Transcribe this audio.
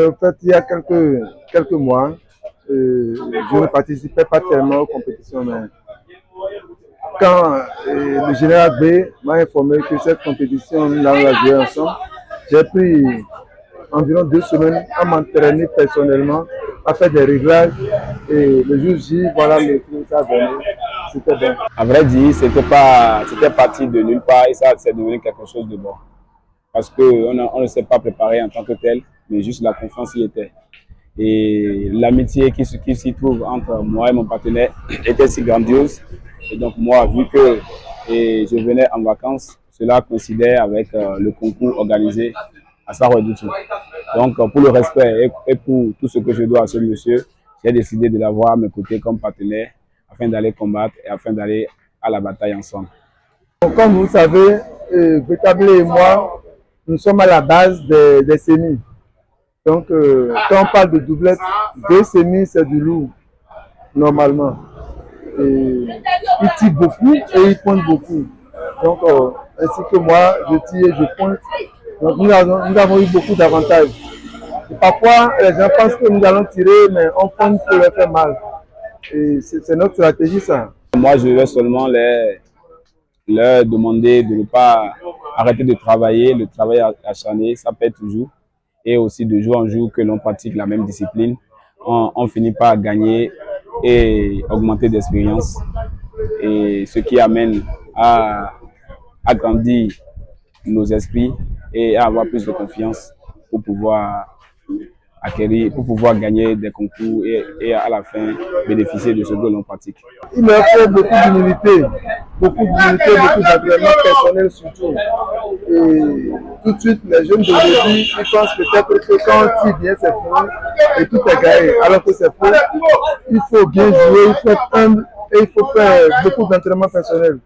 En fait, il y a quelques mois, je ne participais pas tellement aux compétitions, mais quand le général B m'a informé que cette compétition, nous allons la jouer ensemble, j'ai pris environ 2 semaines à m'entraîner personnellement, à faire des réglages. Et le jour J, voilà le résultat donné. C'était bon. À vrai dire, c'était parti de nulle part et ça c'est devenu quelque chose de bon. Parce qu'on ne s'est pas préparé en tant que tel, mais juste la confiance y était. Et l'amitié qui s'y trouve entre moi et mon partenaire était si grandiose. Et donc moi, vu que je venais en vacances, cela coïncidait avec le concours organisé à Saroy-Doutou. Donc pour le respect et pour tout ce que je dois à ce monsieur, j'ai décidé de l'avoir à mes côtés comme partenaire afin d'aller combattre et afin d'aller à la bataille ensemble. Comme vous savez, Bétablé et moi, nous sommes à la base des semis. Donc, quand on parle de doublette, 2 semis, c'est du lourd, normalement. Et il tire beaucoup et il pointe beaucoup. Donc, ainsi que moi, je tire et je pointe. Donc, nous avons eu beaucoup d'avantages. Parfois, les gens pensent que nous allons tirer, mais on pointe pour leur faire mal. Et c'est notre stratégie, ça. Moi, je vais seulement leur demander de ne pas arrêter de travailler. Le travail acharné, ça paie toujours. Et aussi de jour en jour que l'on pratique la même discipline, on finit par gagner et augmenter d'expérience. Et ce qui amène à agrandir nos esprits et à avoir plus de confiance pour pouvoir acquérir, pour pouvoir gagner des concours et à la fin bénéficier de ce que l'on pratique. Il leur faut beaucoup d'humilité, beaucoup d'entraînement personnel surtout. Et tout de suite, les jeunes d'aujourd'hui, ils pensent peut-être que quand on tire bien, c'est fini et tout est gagné. Alors que c'est faux. Il faut bien jouer, il faut être humble et il faut faire beaucoup d'entraînement personnel.